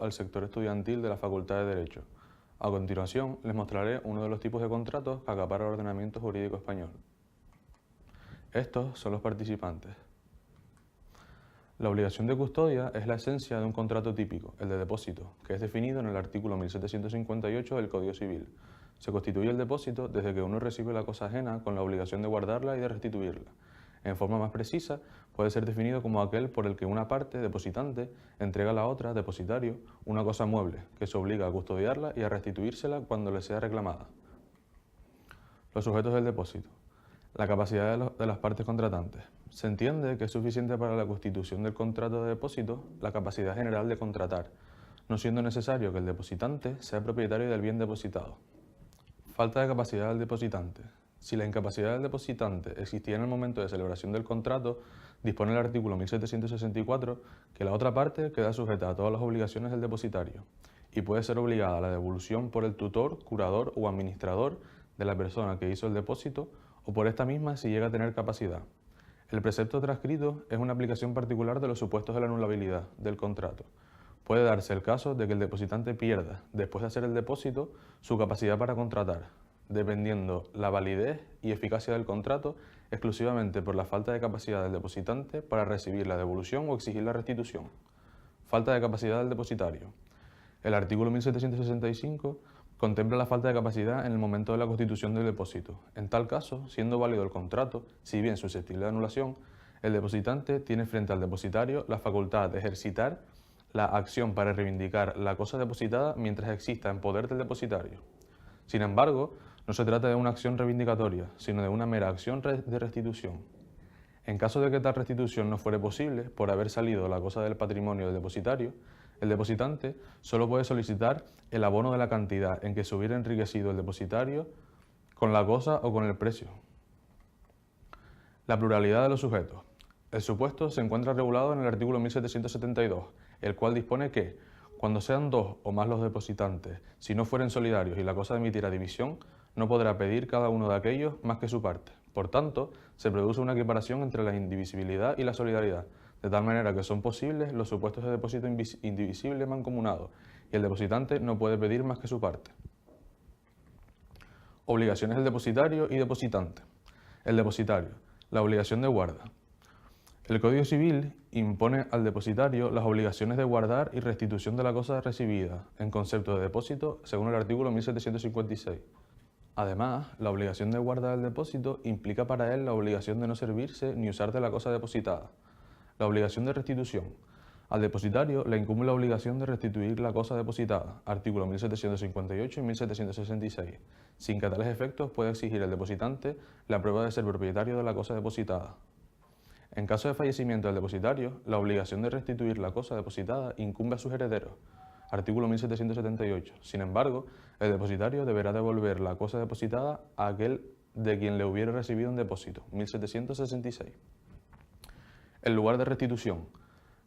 al sector estudiantil de la Facultad de Derecho. A continuación, les mostraré uno de los tipos de contratos que acapara el ordenamiento jurídico español. Estos son los participantes. La obligación de custodia es la esencia de un contrato típico, el de depósito, que es definido en el artículo 1758 del Código Civil. Se constituye el depósito desde que uno recibe la cosa ajena con la obligación de guardarla y de restituirla. En forma más precisa, puede ser definido como aquel por el que una parte, depositante, entrega a la otra, depositario, una cosa mueble, que se obliga a custodiarla y a restituírsela cuando le sea reclamada. Los sujetos del depósito. La capacidad de las partes contratantes. Se entiende que es suficiente para la constitución del contrato de depósito la capacidad general de contratar, no siendo necesario que el depositante sea propietario del bien depositado. Falta de capacidad del depositante. Si la incapacidad del depositante existía en el momento de celebración del contrato, dispone el artículo 1764 que la otra parte queda sujeta a todas las obligaciones del depositario y puede ser obligada a la devolución por el tutor, curador o administrador de la persona que hizo el depósito o por esta misma si llega a tener capacidad. El precepto transcrito es una aplicación particular de los supuestos de la anulabilidad del contrato. Puede darse el caso de que el depositante pierda, después de hacer el depósito, su capacidad para contratar, dependiendo la validez y eficacia del contrato exclusivamente por la falta de capacidad del depositante para recibir la devolución o exigir la restitución. Falta de capacidad del depositario. El artículo 1765 contempla la falta de capacidad en el momento de la constitución del depósito. En tal caso, siendo válido el contrato, si bien susceptible de anulación, el depositante tiene frente al depositario la facultad de ejercitar la acción para reivindicar la cosa depositada mientras exista en poder del depositario. Sin embargo, no se trata de una acción reivindicatoria, sino de una mera acción de restitución. En caso de que tal restitución no fuere posible por haber salido la cosa del patrimonio del depositario, el depositante solo puede solicitar el abono de la cantidad en que se hubiera enriquecido el depositario con la cosa o con el precio. La pluralidad de los sujetos. El supuesto se encuentra regulado en el artículo 1772, el cual dispone que, cuando sean dos o más los depositantes, si no fueren solidarios y la cosa emitiera división, no podrá pedir cada uno de aquellos más que su parte. Por tanto, se produce una equiparación entre la indivisibilidad y la solidaridad, de tal manera que son posibles los supuestos de depósito indivisible mancomunado, y el depositante no puede pedir más que su parte. Obligaciones del depositario y depositante. El depositario. La obligación de guarda. El Código Civil impone al depositario las obligaciones de guardar y restitución de la cosa recibida, en concepto de depósito, según el artículo 1756. Además, la obligación de guardar el depósito implica para él la obligación de no servirse ni usar de la cosa depositada. La obligación de restitución. Al depositario le incumbe la obligación de restituir la cosa depositada, artículo 1758 y 1766. Sin que a tales efectos pueda exigir el depositante la prueba de ser propietario de la cosa depositada. En caso de fallecimiento del depositario, la obligación de restituir la cosa depositada incumbe a sus herederos, artículo 1778. Sin embargo, el depositario deberá devolver la cosa depositada a aquel de quien le hubiera recibido un depósito, 1766. El lugar de restitución.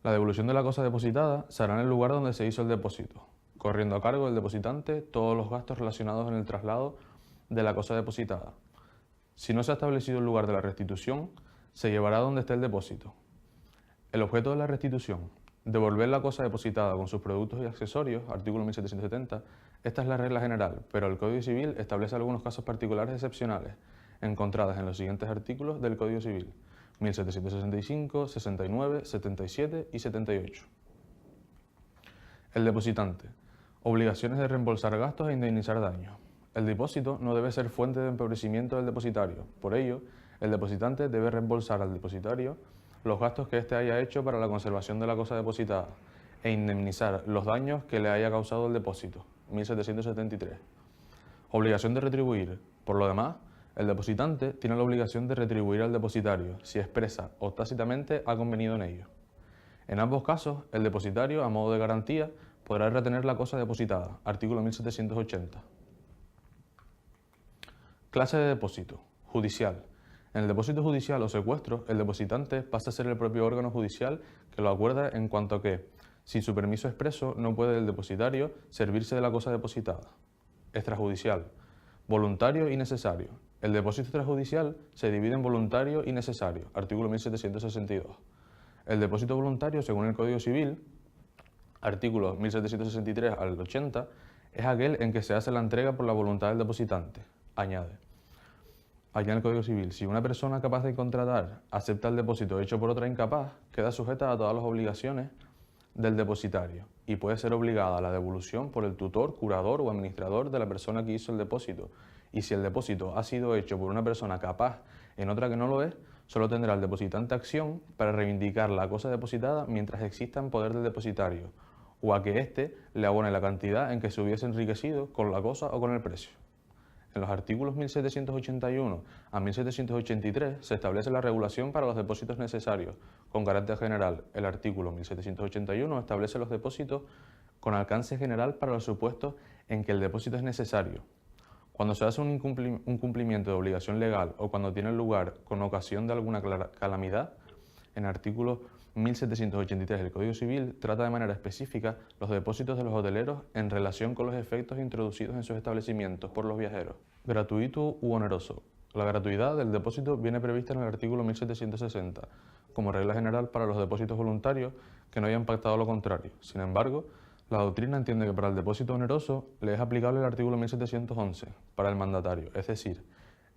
La devolución de la cosa depositada se hará en el lugar donde se hizo el depósito, corriendo a cargo del depositante todos los gastos relacionados en el traslado de la cosa depositada. Si no se ha establecido el lugar de la restitución, se llevará donde esté el depósito. El objeto de la restitución. Devolver la cosa depositada con sus productos y accesorios, artículo 1770. Esta es la regla general, pero el Código Civil establece algunos casos particulares excepcionales, encontradas en los siguientes artículos del Código Civil: 1765, 69, 77 y 78. El depositante. Obligaciones de reembolsar gastos e indemnizar daños. El depósito no debe ser fuente de empobrecimiento del depositario. Por ello, el depositante debe reembolsar al depositario los gastos que éste haya hecho para la conservación de la cosa depositada e indemnizar los daños que le haya causado el depósito. 1773. Obligación de retribuir. Por lo demás, el depositante tiene la obligación de retribuir al depositario si expresa o tácitamente ha convenido en ello. En ambos casos, el depositario, a modo de garantía, podrá retener la cosa depositada, artículo 1780. Clase de depósito. Judicial. En el depósito judicial o secuestro, el depositante pasa a ser el propio órgano judicial que lo acuerda en cuanto a que, sin su permiso expreso, no puede el depositario servirse de la cosa depositada. Extrajudicial. Voluntario y necesario. El depósito extrajudicial se divide en voluntario y necesario, artículo 1762. El depósito voluntario, según el Código Civil, Artículos 1763 al 80 es aquel en que se hace la entrega por la voluntad del depositante. Añade. Allá en el Código Civil, si una persona capaz de contratar acepta el depósito hecho por otra incapaz, queda sujeta a todas las obligaciones del depositario y puede ser obligada a la devolución por el tutor, curador o administrador de la persona que hizo el depósito. Y si el depósito ha sido hecho por una persona capaz en otra que no lo es, solo tendrá el depositante acción para reivindicar la cosa depositada mientras exista en poder del depositario, o a que éste le abone la cantidad en que se hubiese enriquecido con la cosa o con el precio. En los artículos 1781 a 1783 se establece la regulación para los depósitos necesarios. Con carácter general, el artículo 1781 establece los depósitos con alcance general para los supuestos en que el depósito es necesario. Cuando se hace un cumplimiento de obligación legal o cuando tiene lugar con ocasión de alguna calamidad, en el artículo 1783 del Código Civil trata de manera específica los depósitos de los hoteleros en relación con los efectos introducidos en sus establecimientos por los viajeros. Gratuito u oneroso. La gratuidad del depósito viene prevista en el artículo 1760 como regla general para los depósitos voluntarios que no hayan pactado lo contrario. Sin embargo, la doctrina entiende que para el depósito oneroso le es aplicable el artículo 1711 para el mandatario, es decir,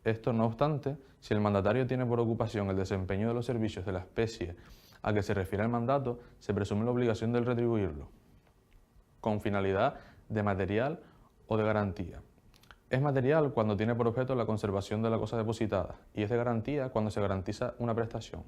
esto no obstante, si el mandatario tiene por ocupación el desempeño de los servicios de la especie a que se refiere el mandato, se presume la obligación de retribuirlo, con finalidad de material o de garantía. Es material cuando tiene por objeto la conservación de la cosa depositada y es de garantía cuando se garantiza una prestación,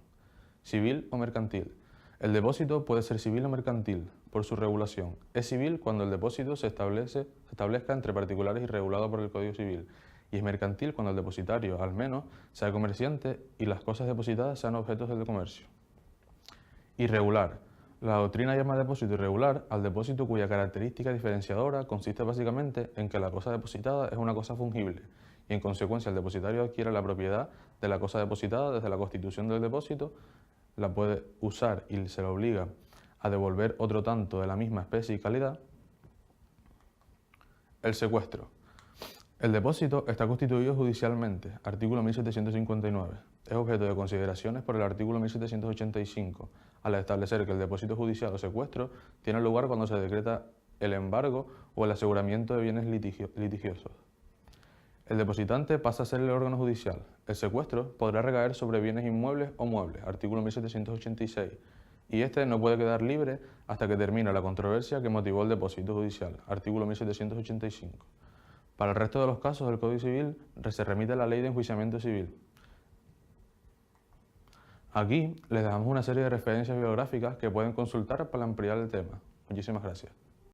civil o mercantil. El depósito puede ser civil o mercantil por su regulación. Es civil cuando el depósito se establezca entre particulares y regulado por el Código Civil. Y es mercantil cuando el depositario, al menos, sea comerciante y las cosas depositadas sean objetos del comercio. Irregular. La doctrina llama depósito irregular al depósito cuya característica diferenciadora consiste básicamente en que la cosa depositada es una cosa fungible y en consecuencia el depositario adquiere la propiedad de la cosa depositada desde la constitución del depósito, la puede usar y se le obliga a devolver otro tanto de la misma especie y calidad. El secuestro. El depósito está constituido judicialmente, artículo 1759. Es objeto de consideraciones por el artículo 1785, al establecer que el depósito judicial o secuestro tiene lugar cuando se decreta el embargo o el aseguramiento de bienes litigiosos. El depositante pasa a ser el órgano judicial. El secuestro podrá recaer sobre bienes inmuebles o muebles, artículo 1786, y este no puede quedar libre hasta que termine la controversia que motivó el depósito judicial, artículo 1785. Para el resto de los casos del Código Civil se remite a la Ley de Enjuiciamiento Civil. Aquí les dejamos una serie de referencias bibliográficas que pueden consultar para ampliar el tema. Muchísimas gracias.